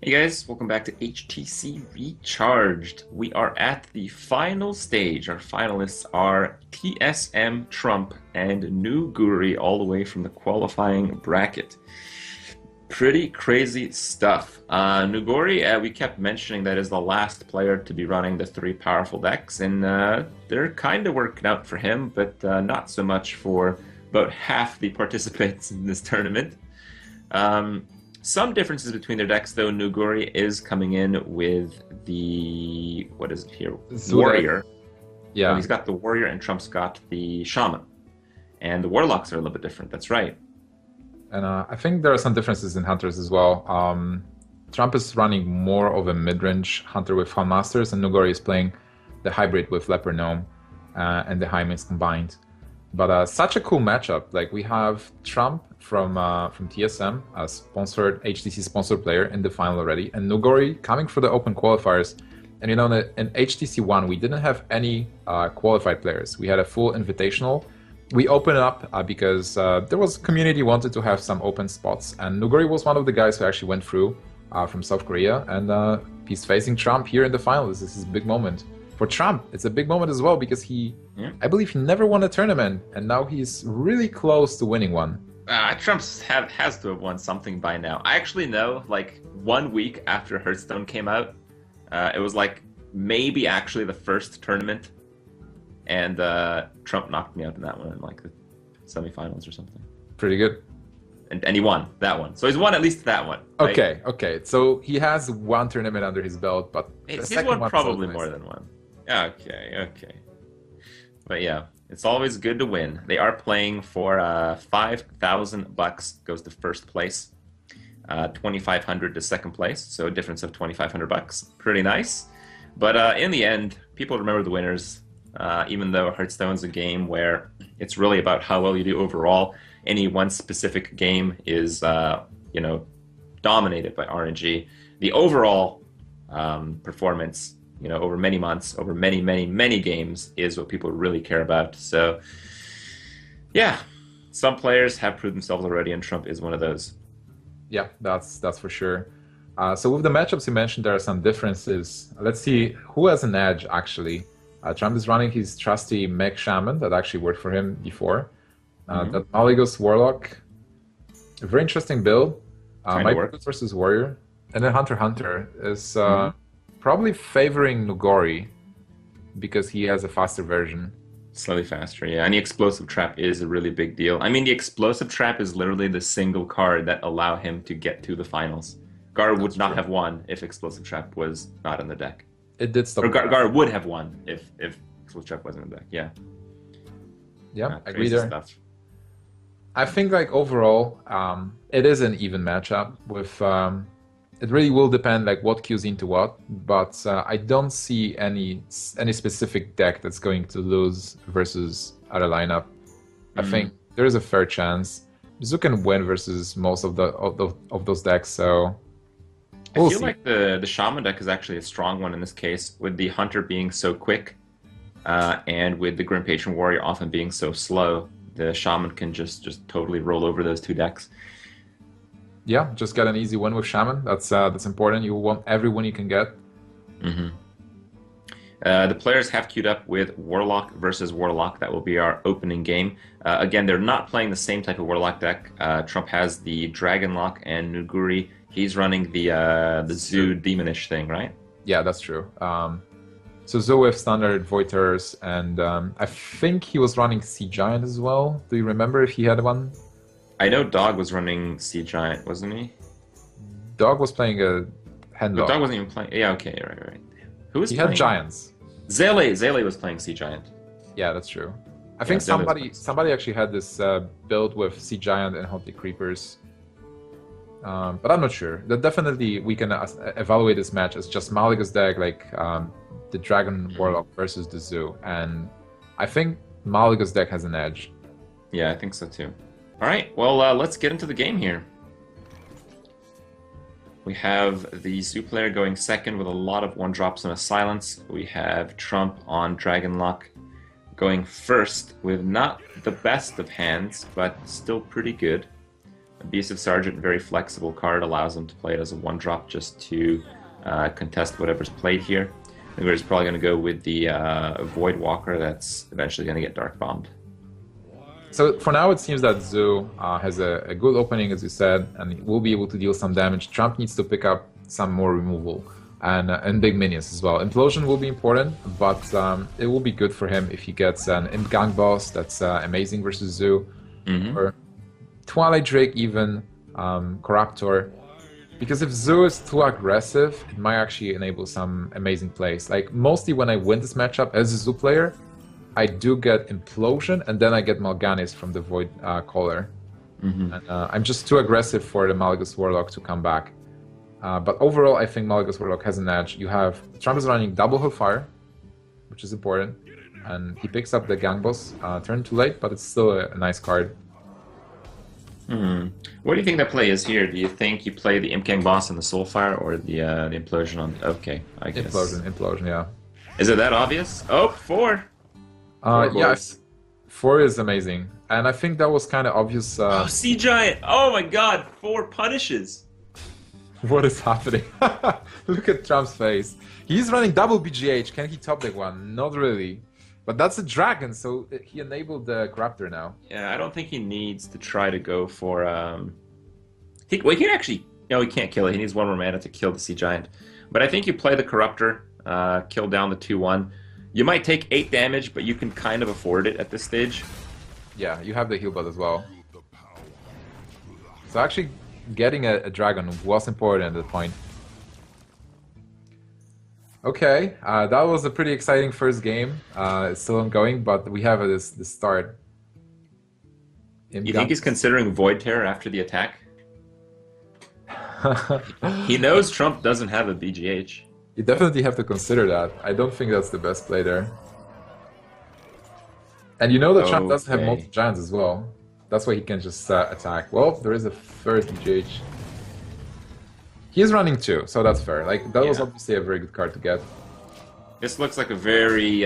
Hey guys, welcome back to HTC Recharged. We are at the final stage. Our finalists are TSM, Trump, and nugoory, all the way from the qualifying bracket. Pretty crazy stuff. nugoory, we kept mentioning that is the last player to be running the three powerful decks, and they're kind of working out for him, but not so much for about half the participants in this tournament. Some differences between their decks, though. nugoory is coming in with the, what is it here? Zudek. Warrior. Oh, Yeah, he's got the Warrior, and Trump's got the Shaman. And the Warlocks are a little bit different. That's right. and I think there are some differences in hunters as well. Trump is running more of a mid-range hunter with Hunt Masters, and nugoory is playing the hybrid with Leper Gnome and the High Mist combined. But such a cool matchup. Like we have Trump from TSM, a sponsored HTC sponsored player in the final already, and nugoory coming for the open qualifiers. And you know, in HTC One, we didn't have any qualified players. We had a full invitational. We opened it up because there was community wanted to have some open spots, and nugoory was one of the guys who actually went through from South Korea, and he's facing Trump here in the final. This is his big moment. For Trump, it's a big moment as well because Yeah. I believe he never won a tournament, and now he's really close to winning one. Has to have won something by now. I actually know, like, 1 week after Hearthstone came out, it was like maybe actually the first tournament, and Trump knocked me out in that one in like the semifinals or something. Pretty good. And he won that one. So he's won at least that one. Right? Okay. So he has one tournament under his belt, but the He's second won one is probably always more nice. than one. Okay. But yeah, it's always good to win. They are playing for $5,000 goes to first place, 2,500 to second place, so a difference of $2,500. Pretty nice. But in the end, people remember the winners. Even though Hearthstone's a game where it's really about how well you do overall, any one specific game is, dominated by RNG. The overall performance, over many months, over many games, is what people really care about. So, yeah, some players have proved themselves already, and Trump is one of those. Yeah, that's for sure. So with the matchups you mentioned, there are some differences. Let's see who has an edge actually. Trump is running his trusty Mech Shaman that actually worked for him before. That Maligos Warlock, a very interesting build. Kind of Micros works. versus Warrior, and then Hunter is Mhm. probably favoring nugoory because he has a faster version. Slightly faster, yeah. And the explosive trap is a really big deal. I mean, the explosive trap is literally the single card that allow him to get to the finals. Gar would That's not true. have won if explosive trap was not in the deck. It did stop. Or Gar would have won if explosive trap wasn't in the deck. Yeah, Yeah, I agree crazy there. stuff. I think like overall, it is an even matchup with. It really will depend like what cues into what, but I don't see any specific deck that's going to lose versus other lineup. I think there is a fair chance Zoo can win versus most of those decks. So I we'll feel see. like the shaman deck is actually a strong one in this case, with the hunter being so quick, and with the grim patron warrior often being so slow. The shaman can just totally roll over those two decks. Yeah, just get an easy win with Shaman. That's important. You want every win you can get. hmm the players have queued up with Warlock versus Warlock. That will be our opening game. Again, they're not playing the same type of Warlock deck. Trump has the Dragon Lock, and nugoory, he's running the Zoo Demonish thing, right? Yeah, that's true. So Zoe with standard Voiters, and I think he was running Sea Giant as well. Do you remember if he had one? I know Dog was running Sea Giant, wasn't he? Dog was playing a But Dog Handlock. wasn't even playing. Yeah, okay, right. Who was He had playing? Giants. Zele was playing Sea Giant. Yeah, that's true. I Yeah, think Zele was somebody playing. somebody actually had this build with Sea Giant and Haunted Creepers. But I'm not sure. That definitely we can evaluate this match as just Malika's deck, like the Dragon Warlock versus the Zoo, and I think Malika's deck has an edge. Yeah, I think so too. All right, well, let's get into the game here. We have the Zoo player going second with a lot of one drops and a silence. We have Trump on Dragon Lock going first with not the best of hands, but still pretty good. Abusive Sergeant, very flexible card, allows him to play it as a 1-drop just to contest whatever's played here. I think we're just probably going to go with the Void Walker that's eventually going to get Dark Bombed. So for now, it seems that Zoo has a good opening, as you said, and will be able to deal some damage. Trump needs to pick up some more removal and big minions as well. Implosion will be important, but it will be good for him if he gets an Imp Gang Boss that's amazing versus Zoo, or Twilight Drake even, Corruptor. Because if Zoo is too aggressive, it might actually enable some amazing plays. Like, mostly when I win this matchup as a Zoo player, I do get Implosion, and then I get Mal'Ganis from the Void Caller. And, I'm just too aggressive for the Malgus Warlock to come back. But overall, I think Malgus Warlock has an edge. You have Trump is running double Hellfire, which is important, and he picks up the Gang Boss. Turn too late, but it's still a nice card. What do you think the play is here? Do you think you play the Imp Gang Boss and the Soulfire, or the Implosion on... Okay, I guess. Implosion, yeah. Is it that obvious? Oh, 4! Yes, 4 is amazing. And I think that was kind of obvious. Oh, Sea Giant! Oh my god, 4 punishes! What is happening? Look at Trump's face. He's running double BGH. Can he top deck one? Not really. But that's a dragon, so he enabled the Corruptor now. Yeah, I don't think he needs to try to go for... He can actually... No, he can't kill it. He needs 1 more mana to kill the Sea Giant. But I think you play the Corruptor, kill down the 2-1. You might take 8 damage, but you can kind of afford it at this stage. Yeah, you have the heal bot as well. So actually getting a dragon was important at that point. Okay, that was a pretty exciting first game. It's still ongoing, but we have this start. You think he's considering Void Terror after the attack? He knows Trump doesn't have a BGH. You definitely have to consider that. I don't think that's the best play there. And you know that Trump doesn't have multi giants as well. That's why he can just attack. Well, there is a first BGH. He is running 2, so that's fair. Like, that was obviously a very good card to get. This looks like a very,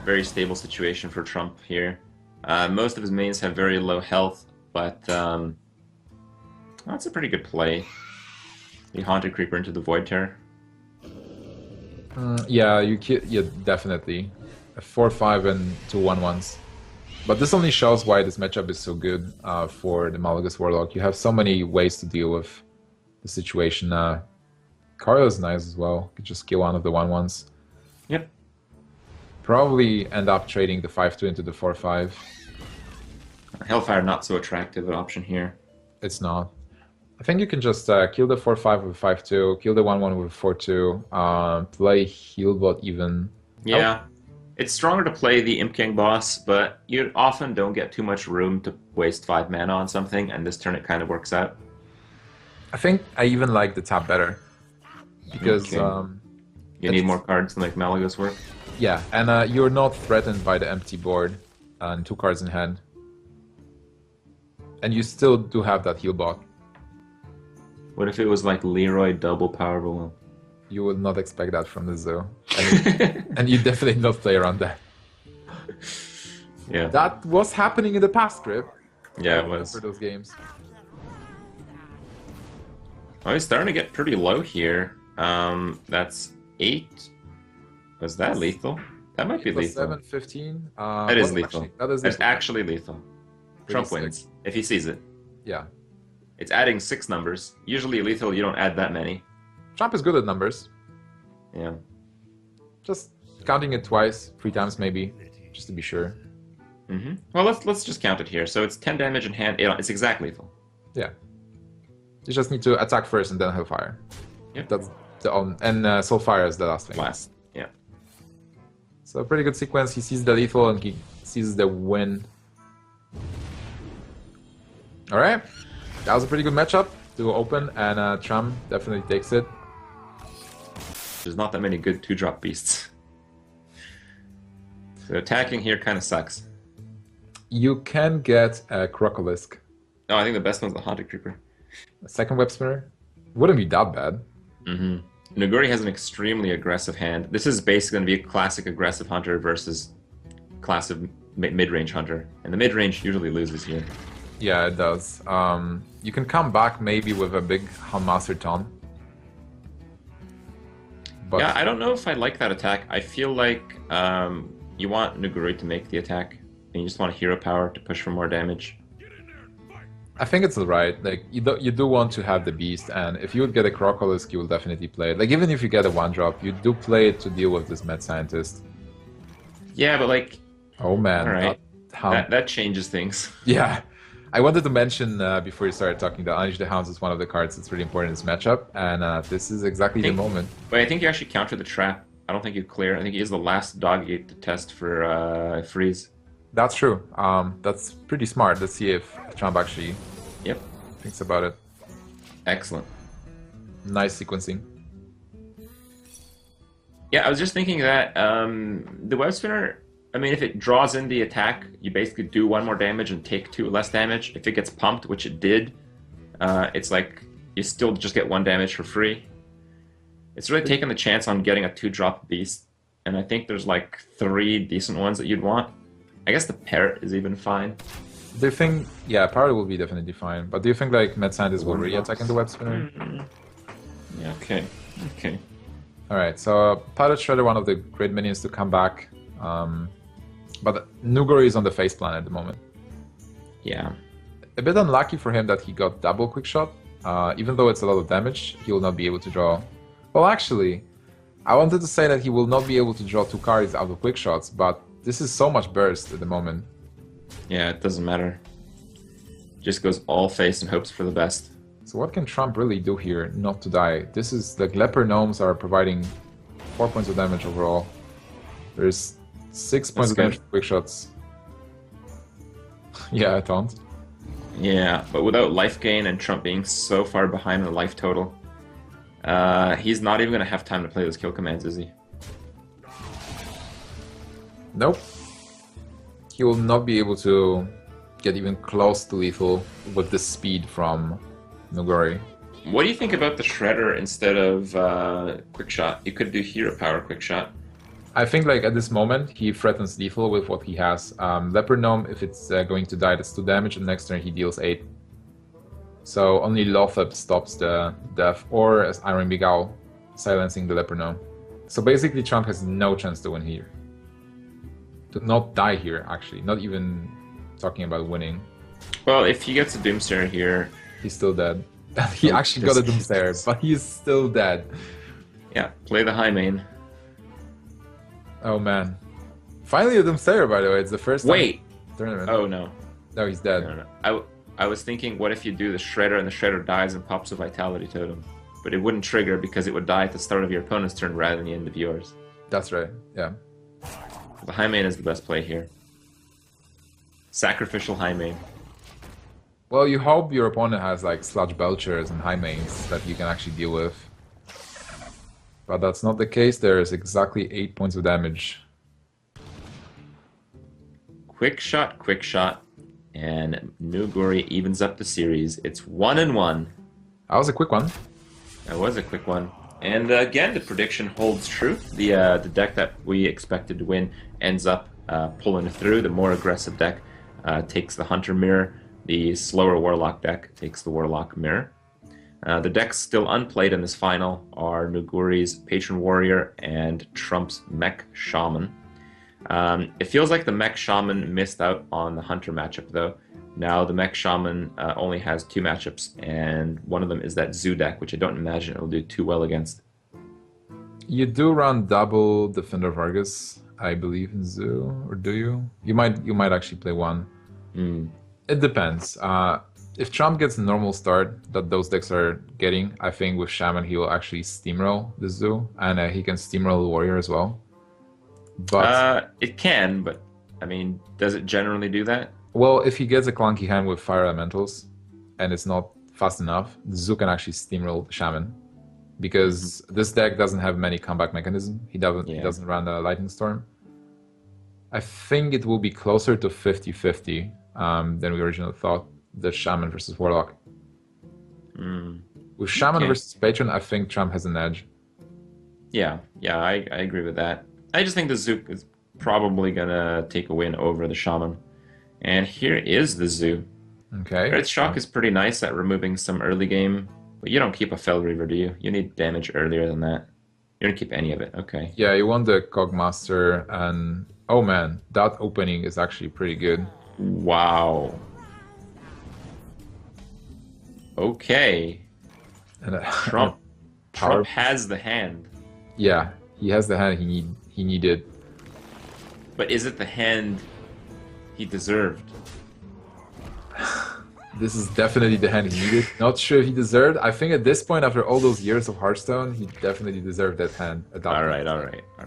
very stable situation for Trump here. Most of his mains have very low health, but that's a pretty good play. The Haunted Creeper into the Void Terror. Yeah, definitely. A 4-5 and 2 1-1s. But this only shows why this matchup is so good for the Malgus Warlock. You have so many ways to deal with the situation. Carlo's nice as well. You could just kill one of the 1-1s. Yep. Probably end up trading the 5-2 into the 4-5. Hellfire not so attractive an option here. It's not. I think you can just kill the 4-5 with a 5-2, kill the 1-1 with a 4-2, play Healbot even. Yeah. Oh. It's stronger to play the Imp King boss, but you often don't get too much room to waste 5 mana on something, and this turn it kind of works out. I think I even like the tap better. Because... you need more cards to make Malgus work? Yeah, and you're not threatened by the empty board and 2 cards in hand. And you still do have that heal bot. What if it was like Leroy double Powerball? You would not expect that from the Zoo. And you definitely not play around that. Yeah. That was happening in the past, Grip. Yeah, it was. For those games. Oh, he's starting to get pretty low here. That's 8. Was that lethal? That might be lethal. 7, 15. That is lethal. That's lethal. actually lethal. Trump wins if he sees it. Yeah. It's adding 6 numbers. Usually lethal, you don't add that many. Trump is good at numbers. Yeah. Just counting it twice, 3 times maybe, just to be sure. Well, let's just count it here. So it's 10 damage in hand. It's exactly lethal. Yeah. You just need to attack first and then Hellfire. Yep. That's the and Soulfire is the last thing. Last. Yeah. So a pretty good sequence. He sees the lethal and he sees the win. All right. That was a pretty good matchup to open, and Trump definitely takes it. There's not that many good 2-drop beasts. So attacking here kind of sucks. You can get a Crocolisk. Oh, I think the best one's the Haunted Creeper. A second Web Spinner. Wouldn't be that bad. Nugoory has an extremely aggressive hand. This is basically going to be a classic aggressive hunter versus classic mid-range hunter. And the mid-range usually loses here. Yeah, it does. You can come back maybe with a big Handmaster Taunt, Yeah, but I don't know if I like that attack. I feel like you want nugoory to make the attack, and you just want hero power to push for more damage. I think it's alright. Like you do want to have the beast, and if you would get a Crocolisk, you will definitely play it. Like even if you get a 1-drop, you do play it to deal with this Mad Scientist. Yeah, but like, Oh all man, right, Hound. that changes things. Yeah, I wanted to mention before you started talking that Unleash the Hounds is one of the cards that's really important in this matchup, and this is exactly I the think, moment. but I think you actually counter the trap. I don't think you clear. I think he is the last dog gate to test for freeze. That's true. That's pretty smart. Let's see if Trump actually Yep, thinks about it. excellent. Nice sequencing. Yeah, I was just thinking that the web spinner. I mean, if it draws in the attack, you basically do one more damage and take two less damage. If it gets pumped, which it did, it's like you still just get one damage for free. It's really taking the chance on getting a 2-drop beast, and I think there's like 3 decent ones that you'd want. I guess the parrot is even fine. Do you think, yeah, Parrot will be definitely fine, but do you think like Mad Scientist will really attack the web spinner? Yeah, okay, okay. Alright, so Pilot Shredder, one of the great minions to come back, but Nuguri is on the face plan at the moment. Yeah. A bit unlucky for him that he got double quick shot. Even though it's a lot of damage, he will not be able to draw. Well, actually, I wanted to say that he will not be able to draw 2 cards out of quick shots, but this is so much burst at the moment. Yeah, it doesn't matter. Just goes all face and hopes for the best. So what can Trump really do here not to die? This is the Leper Gnomes are providing 4 points of damage overall. There's 6 points of damage to quick shots. Yeah, I taunt. Yeah, but without life gain and Trump being so far behind in the life total, he's not even going to have time to play those kill commands, is he? Nope. He will not be able to get even close to lethal with the speed from Nuguri. What do you think about the Shredder instead of Quick Shot? You could do Hero Power Quick Shot. I think like at this moment he threatens lethal with what he has. Leper Gnome, if it's going to die, that's 2 damage, and next turn he deals 8. So only Lothep stops the death, or as Iron Big Owl, silencing the Leper Gnome. So basically Trump has no chance to win here. To not die here, actually. Not even talking about winning. Well, if he gets a Doomsayer here... He's still dead. He actually got a Doomsayer, but he is still dead. Yeah, play the high main. Oh man. Finally a Doomsayer, by the way. It's the first time Wait! tournament. Oh, no. No, he's dead. No. I was thinking, what if you do the Shredder and the Shredder dies and pops a Vitality Totem? But it wouldn't trigger because it would die at the start of your opponent's turn rather than the end of yours. That's right, yeah. The high main is the best play here. Sacrificial high main. Well, you hope your opponent has like Sludge Belchers and high mains that you can actually deal with. But that's not the case. There is exactly 8 points of damage. Quick shot, and Nuguri evens up the series. It's 1-1. That was a quick one. That was a quick one. And again, the prediction holds true. The deck that we expected to win ends up pulling through. The more aggressive deck takes the Hunter Mirror. The slower Warlock deck takes the Warlock Mirror. The decks still unplayed in this final are Nuguri's Patron Warrior and Trump's Mech Shaman. It feels like the Mech Shaman missed out on the Hunter matchup, though. Now the Mech Shaman only has 2 matchups, and one of them is that Zoo deck, which I don't imagine it'll do too well against. You do run double Defender of Argus, I believe, in Zoo, or do you? You might actually play one. It depends. If Trump gets a normal start that those decks are getting, I think with Shaman he will actually steamroll the Zoo, and he can steamroll the Warrior as well. But it can, but I mean, does it generally do that? Well, if he gets a clunky hand with Fire Elementals, and it's not fast enough, the Zoo can actually steamroll the Shaman, because this deck doesn't have many comeback mechanism. He doesn't run a Lightning Storm. I think it will be closer to 50-50 than we originally thought. The Shaman versus Warlock. With Shaman versus Patron, I think Trump has an edge. Yeah, I agree with that. I just think the Zook is probably gonna take a win over the Shaman. And here is the Zoo. Okay. Earth Shock is pretty nice at removing some early game, but you don't keep a Fel Reaver, do you? You need damage earlier than that. You don't keep any of it. Okay. Yeah, you want the Cogmaster, and oh man, that opening is actually pretty good. Wow. Okay. And Trump. Power- Trump has the hand. yeah, he has the hand he needed. But is it the hand he deserved? This is definitely the hand he needed. Not sure if he deserved. I think at this point, after all those years of Hearthstone, he definitely deserved that hand. At that All point. right, all right, all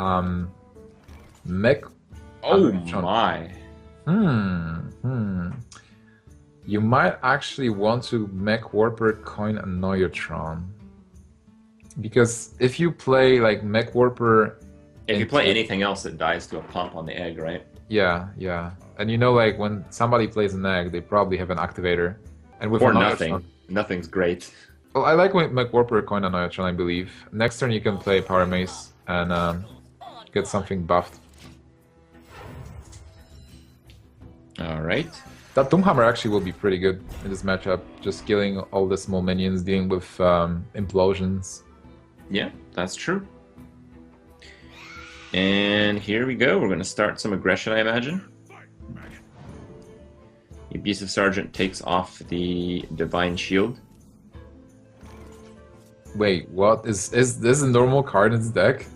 right. Mech. Oh Sean. my. You might actually want to Mech Warper coin a Neutron. Because if you play like Mech Warper. If you play anything else, it dies to a pump on the egg, right? Yeah, yeah. And you know, like when somebody plays an egg, they probably have an activator. And with Or a nothing. Neutron, Nothing's great. well, I like when Mech Warper coin a Neutron, I believe. Next turn you can play Power Mace and get something buffed. All right. That Doomhammer actually will be pretty good in this matchup. Just killing all the small minions, dealing with implosions. Yeah, that's true. And here we go. We're going to start some aggression, I imagine. The Abusive Sergeant takes off the Divine Shield. Wait, what? Is this a normal card in this deck?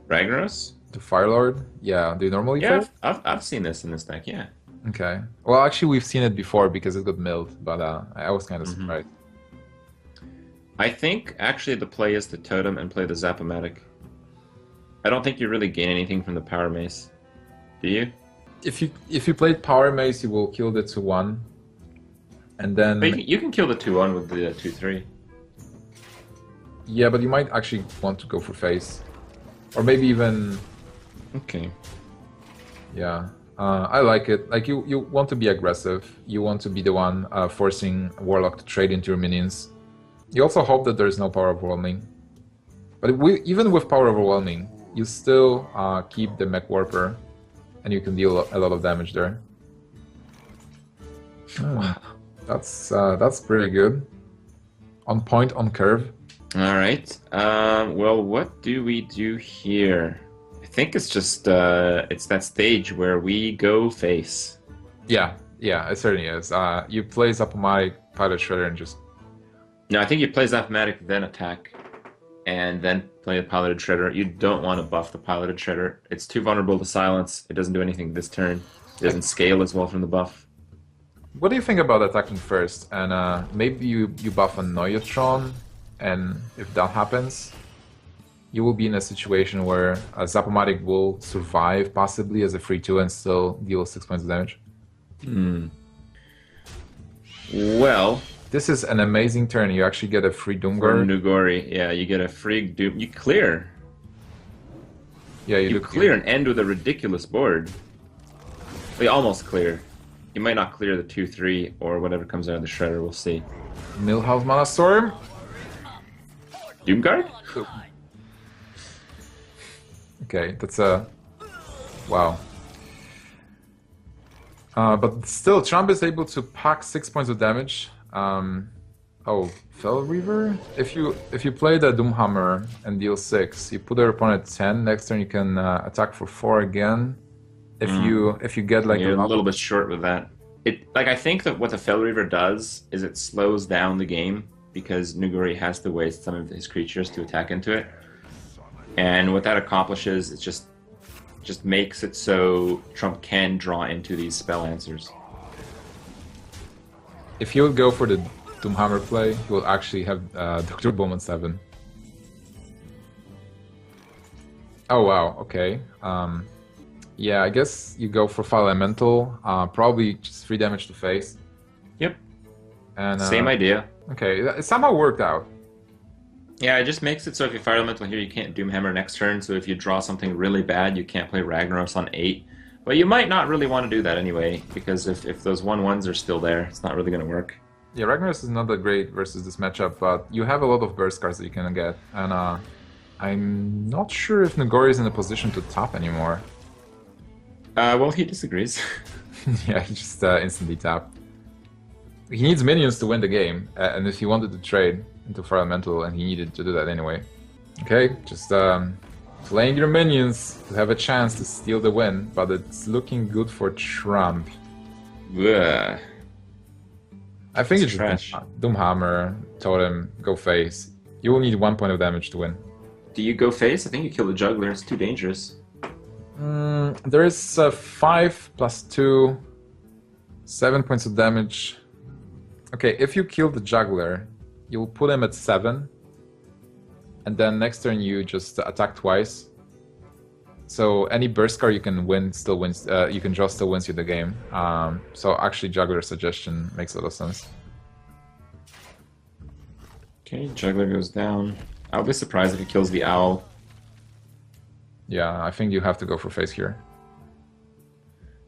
Ragnaros? The Firelord? Yeah, do you normally Yeah, play? I've seen this in this deck, yeah. Okay. Well, actually, we've seen it before because it got milled, but I was kind of surprised. I think, actually, the play is to Totem and play the Zap-O-Matic. I don't think you really gain anything from the Power Mace. Do you? If you played Power Mace, you will kill the 2-1. And then... But you can kill the 2-1 with the 2-3. Yeah, but you might actually want to go for face. Or maybe even... Okay. Yeah. I like it. Like, you want to be aggressive. You want to be the one forcing Warlock to trade into your minions. You also hope that there's no Power Overwhelming. But even with Power Overwhelming, you still keep the Mech Warper, and you can deal a lot of damage there. That's pretty good. On point, on curve. All right. Well, what do we do here? I think it's just it's that stage where we go face. Yeah, it certainly is. You play Zap-O-Matic, Pilot Shredder, and just... No, I think you play Zap-O-Matic, then attack, and then play the Piloted Shredder. You don't want to buff the Piloted Shredder. It's too vulnerable to silence. It doesn't do anything this turn. It doesn't scale as well from the buff. What do you think about attacking first? And maybe you buff a Neutron, and if that happens, you will be in a situation where Zap-O-Matic will survive possibly as a 3-2 and still deal 6 points of damage. Well, this is an amazing turn. You actually get a free for Doomguard. nugoory, yeah, you get a free Doom. You clear. Yeah, You clear and end with a ridiculous board. We almost clear. You might not clear the 2-3 or whatever comes out of the Shredder. We'll see. Millhouse Mana Storm. Doomguard? Okay, that's a... Wow. But still, Trump is able to pack 6 points of damage. Oh, Fel Reaver? If you play the Doomhammer and deal 6, you put your opponent at 10. Next turn you can attack for 4 again. If you get like You're a little bit short with that. I think that what the Fel Reaver does is it slows down the game because nugoory has to waste some of his creatures to attack into it. And what that accomplishes is just makes it so Trump can draw into these spell answers. If he would go for the Doomhammer play, he will actually have Dr. Bowman 7. Oh wow, okay. Yeah, I guess you go for Fire Elemental, probably just 3 damage to face. Yep. And Same idea. Okay, it somehow worked out. Yeah, it just makes it so if you Fire Elemental here, you can't Doomhammer next turn, so if you draw something really bad, you can't play Ragnaros on 8. But you might not really want to do that anyway, because if those 1/1s are still there, it's not really going to work. Yeah, Ragnaros is not that great versus this matchup, but you have a lot of burst cards that you can get, and I'm not sure if nugoory is in a position to tap anymore. Well, he disagrees. Yeah, he just instantly tapped. He needs minions to win the game, and if he wanted to trade into Fire Elemental, and he needed to do that anyway. Okay, just playing your minions to have a chance to steal the win, but it's looking good for Trump. Ugh. I think It's it's trash. just Doomhammer, Totem, go face. You will need 1 point of damage to win. Do you go face? I think you kill the juggler. It's too dangerous. There is 5 plus 2, 7 points of damage. Okay, if you kill the juggler, you'll put him at 7, and then next turn you just attack twice. So any burst card you can win still wins. You can draw still wins you the game. So actually, juggler suggestion makes a lot of sense. Okay, juggler goes down. I'll be surprised if he kills the owl. Yeah, I think you have to go for face here.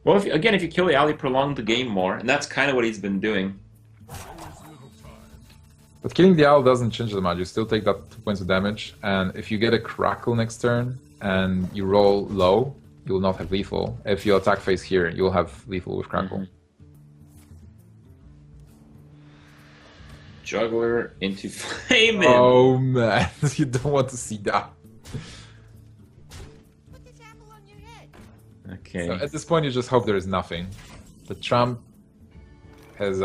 Well, if you kill the owl, you prolong the game more, and that's kind of what he's been doing. But killing the owl doesn't change that much. You still take that 2 points of damage, and if you get a crackle next turn and you roll low, you will not have lethal. If you attack face here, you'll have lethal with crackle. Juggler into Flamin'. Oh man, you don't want to see that. Okay. So at this point, you just hope there is nothing. The Trump has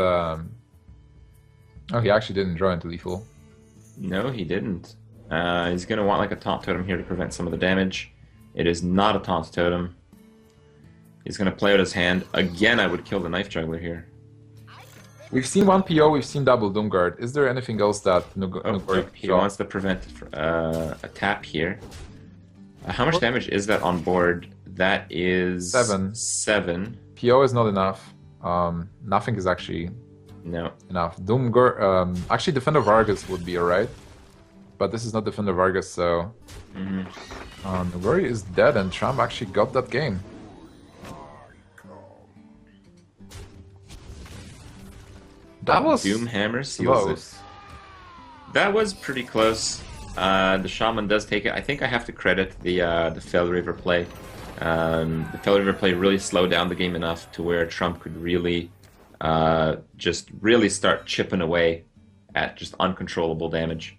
Oh, he actually didn't draw into lethal. No, he didn't. He's going to want like a taunt totem here to prevent some of the damage. It is not a taunt totem. He's going to play out his hand. Again, I would kill the knife juggler here. We've seen 1 PO, we've seen double Doomguard. Is there anything else that He wants to prevent a tap here. How much damage is that on board? That is 7. 7. PO is not enough. Nothing is actually No. enough. Doomguard, actually Defender Vargas would be alright. But this is not Defender Vargas, so... Nugoory is dead and Trump actually got that game. That was Doomhammer seals close. it. That was pretty close. The Shaman does take it. I think I have to credit the Fell River play. The Fell River play really slowed down the game enough to where Trump could really just really start chipping away at just uncontrollable damage.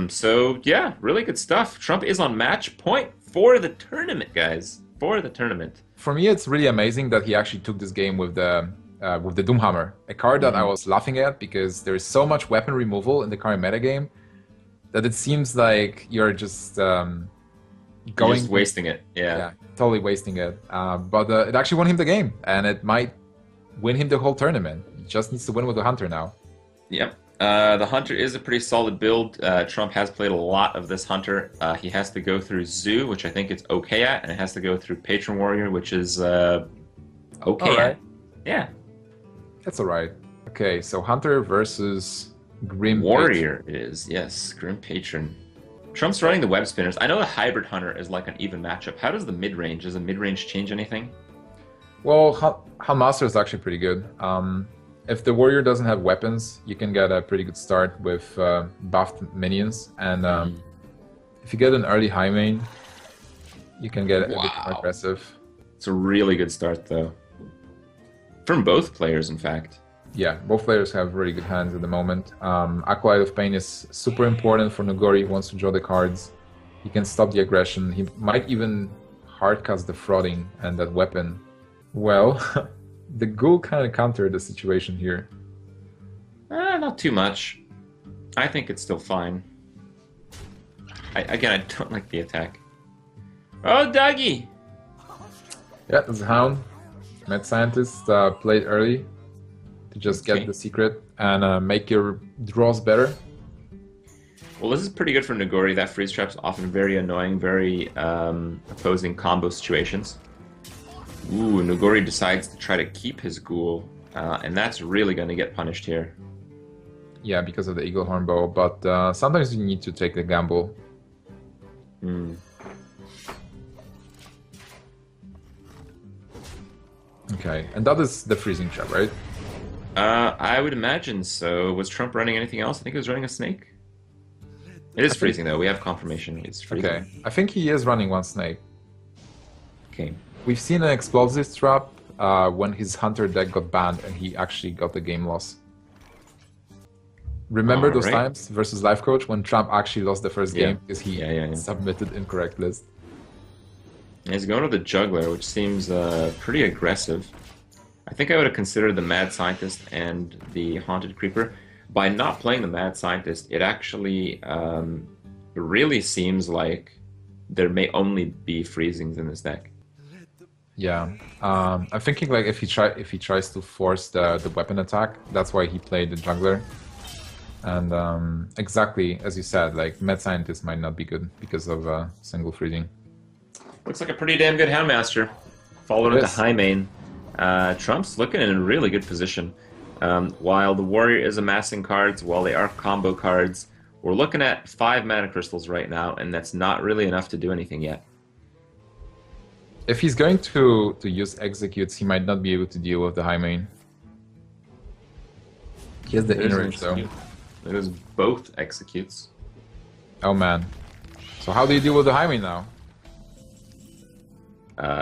So yeah, really good stuff. Trump is on match point for the tournament, guys. For the tournament. For me, it's really amazing that he actually took this game with the Doomhammer, a card that I was laughing at because there is so much weapon removal in the current metagame that it seems like you're just You're just wasting it. Yeah, totally wasting it. But it actually won him the game, and it might win him the whole tournament. He just needs to win with the Hunter now. Yep. The Hunter is a pretty solid build. Trump has played a lot of this Hunter. He has to go through Zoo, which I think it's okay at, and it has to go through Patron Warrior, which is okay at. Yeah. That's alright. Okay, so Hunter versus Grim Warrior it is, yes. Grim Patron. Trump's running the Web Spinners. I know the Hybrid Hunter is like an even matchup. How does the mid-range? Does the mid-range change anything? Well, Master is actually pretty good. If the warrior doesn't have weapons, you can get a pretty good start with buffed minions. And if you get an early high main, you can get a bit more aggressive. It's a really good start, though. From both players, in fact. Yeah, both players have really good hands at the moment. Acolyte of Pain is super important for Nugoory. He wants to draw the cards. He can stop the aggression. He might even hardcast the frauding and that weapon. Well, the ghoul kind of countered the situation here. Not too much. I think it's still fine. I don't like the attack. Oh, doggy! Yeah, that's a Hound. Mad Scientist played early to just get the secret and make your draws better. Well, this is pretty good for Nugoory. That freeze trap's often very annoying, very opposing combo situations. Ooh, Nugoory decides to try to keep his ghoul, and that's really going to get punished here. Yeah, because of the Eagle Horn Bow, but sometimes you need to take the gamble. Okay, and that is the freezing trap, right? I would imagine so. Was Trump running anything else? I think he was running a snake. It is freezing, though. We have confirmation. It's freezing. Okay, I think he is running one snake. Okay. We've seen an explosive trap when his Hunter deck got banned and he actually got the game loss. Remember those times versus Life Coach when Trump actually lost the first game because he submitted incorrect list? He's going to the Juggler, which seems pretty aggressive. I think I would have considered the Mad Scientist and the Haunted Creeper. By not playing the Mad Scientist, it actually really seems like there may only be freezings in this deck. Yeah, I'm thinking like if he tries to force the weapon attack, that's why he played the Juggler. And exactly as you said, like Mad Scientist might not be good because of single freezing. Looks like a pretty damn good Houndmaster. Followed into high main. Trump's looking in a really good position. While the Warrior is amassing cards, while they are combo cards, we're looking at 5 mana crystals right now, and that's not really enough to do anything yet. If he's going to use executes, he might not be able to deal with the high main. He has the in-range though. It is both executes. Oh man. So how do you deal with the high main now?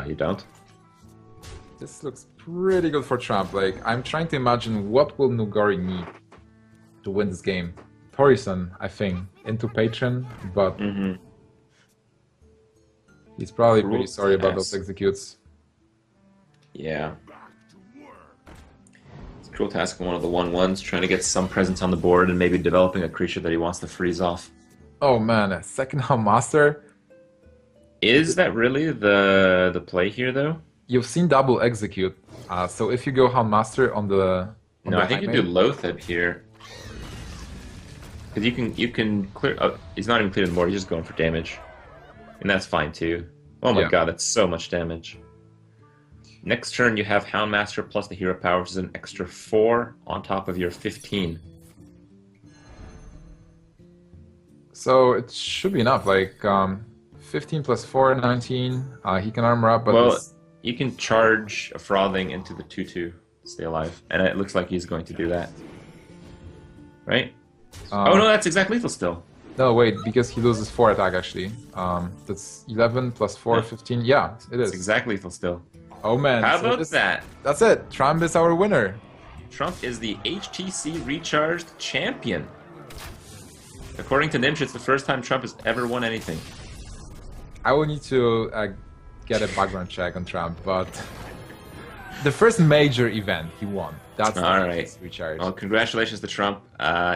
You don't. This looks pretty good for Trump. Like, I'm trying to imagine what will nugoory need to win this game. Torison, I think, into Patron, but he's probably pretty sorry about those executes. Yeah. It's Cruel Task, one of the 1/1s, trying to get some presence on the board and maybe developing a creature that he wants to freeze off. Oh man, a second Houndmaster? Is that really the play here, though? You've seen double execute, so if you go Houndmaster on the no, I think you do Loatheb here, because you can clear. Oh, he's not even clearing the board; he's just going for damage, and that's fine too. Oh my god, that's so much damage. Next turn, you have Houndmaster plus the hero power, which is an extra 4 on top of your 15. So it should be enough. Like 15 plus 4, 19. He can armor up, but well, you can charge a Frothing into the 2/2, stay alive, and it looks like he's going to do that. Right? Oh no, that's exact lethal still. No, wait, because he loses 4 attack actually. That's 11 plus 4, 15. Yeah, it is. It's exact lethal still. Oh man. How about that? That's it. Trump is our winner. Trump is the HTC Recharged champion. According to Nimsh, it's the first time Trump has ever won anything. I will need to get a background check on Trump, but the first major event he won. That's all right. Recharged. Well, congratulations to Trump.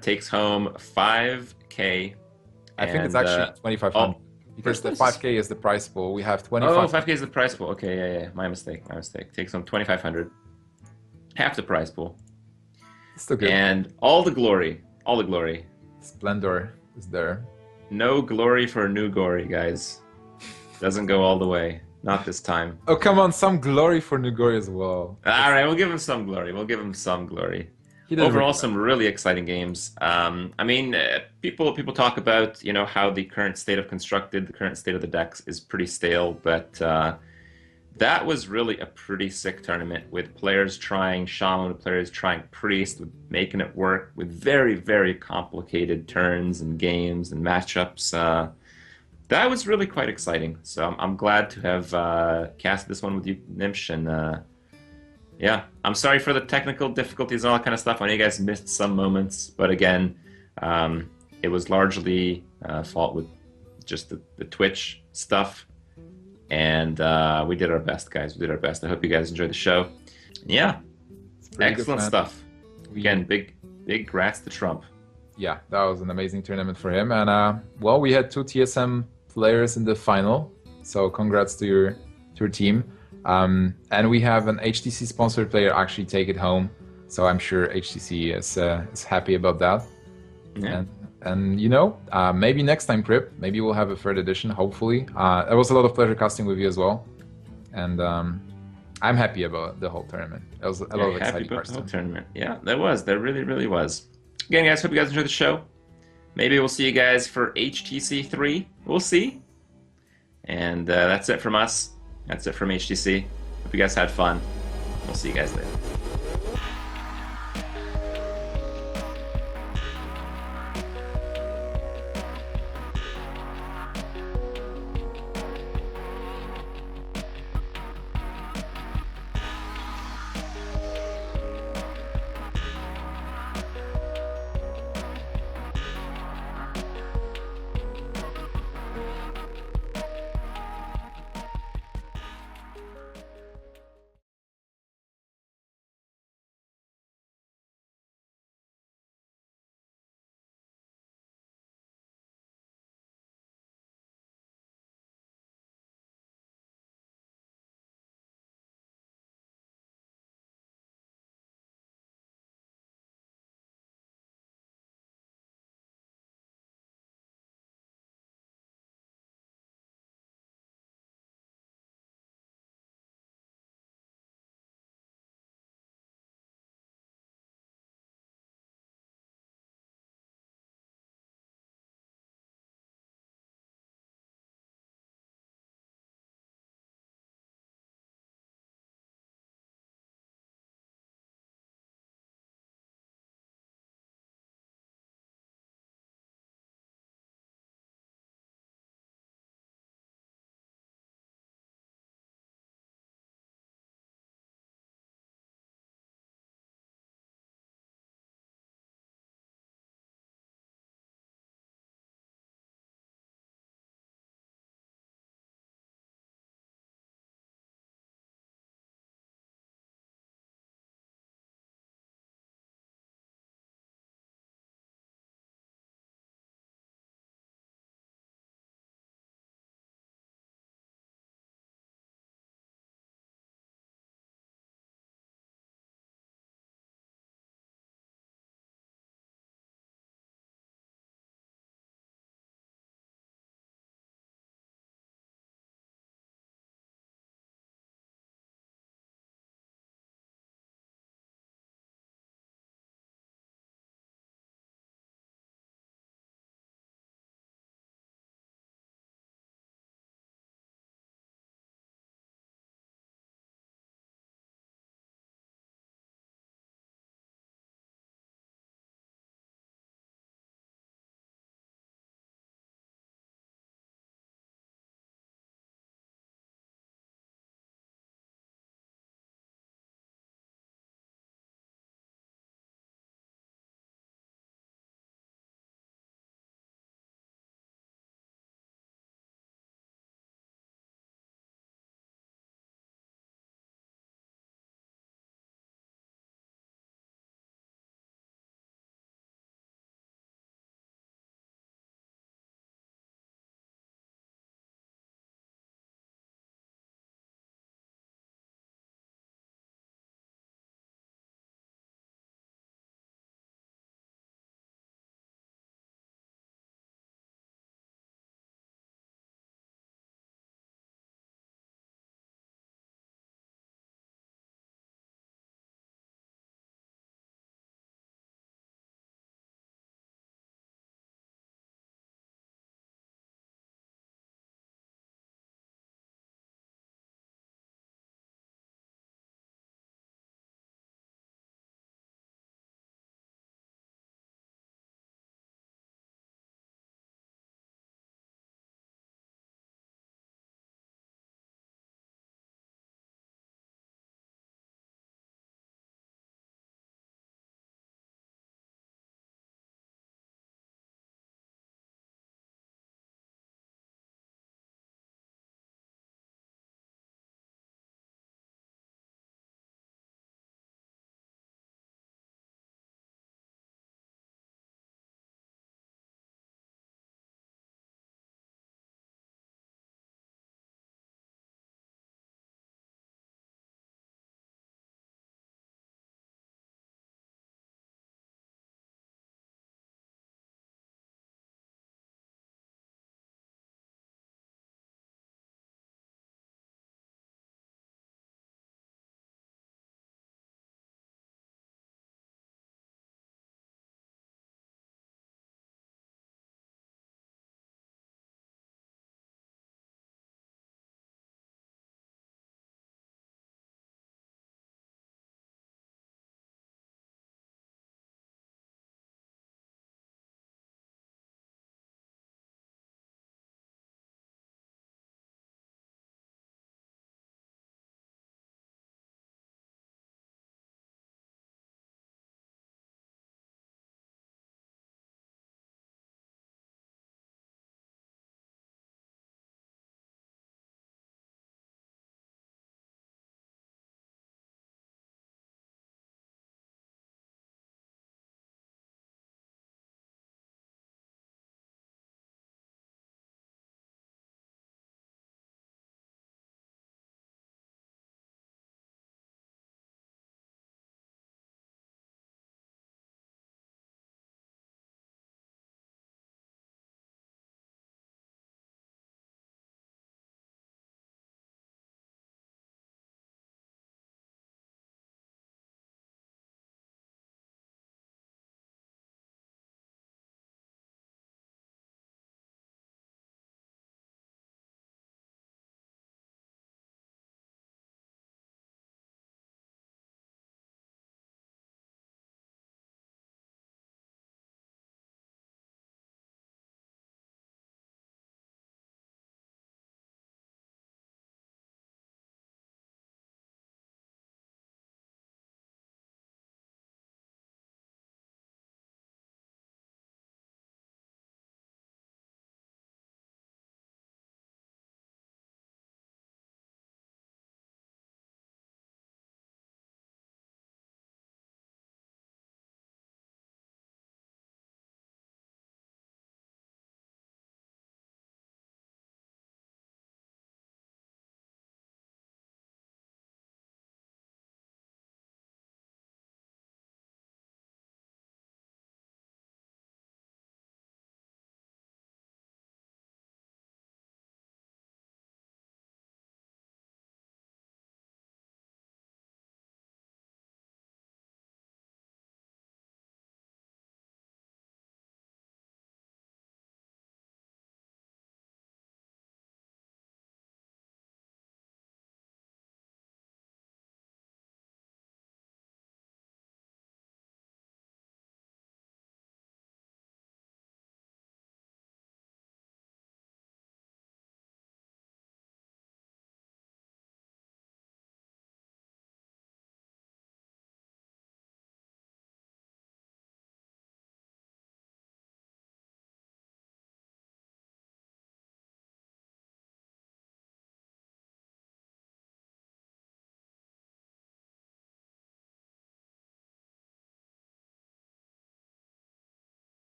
Takes home 5K. I think it's actually 2,500 because the 5K is the prize pool. We have 25. Oh, 5K is the prize pool. Okay, yeah. My mistake. Takes home 2,500. Half the prize pool. Still good. And all the glory. Splendor is there. No glory for nugoory, guys. Doesn't go all the way. Not this time. Oh, come on. Some glory for nugoory as well. All right, we'll give him some glory. Overall, some really exciting games. I mean, people talk about, how the current state of Constructed, the current state of the decks is pretty stale, but that was really a pretty sick tournament with players trying Shaman, with players trying Priest, with making it work with very, very complicated turns and games and matchups. That was really quite exciting. So I'm glad to have cast this one with you, Nimsh, and yeah, I'm sorry for the technical difficulties and all that kind of stuff. I know you guys missed some moments, but again, it was largely fault with just the Twitch stuff. And we did our best, guys. We did our best. I hope you guys enjoyed the show. Yeah, excellent stuff. Again, big grats to Trump. Yeah, that was an amazing tournament for him. And well, we had 2 TSM players in the final. So congrats to your team. And we have an HTC sponsored player actually take it home. So I'm sure HTC is happy about that. Yeah. And maybe next time, Crip, maybe we'll have a third edition, hopefully. It was a lot of pleasure casting with you as well. And I'm happy about the whole tournament. It was a lot of exciting parts. The whole tournament. Yeah, there really, really was. Again, guys, hope you guys enjoyed the show. Maybe we'll see you guys for HTC 3. We'll see. And that's it from us. That's it from HTC. Hope you guys had fun. We'll see you guys later.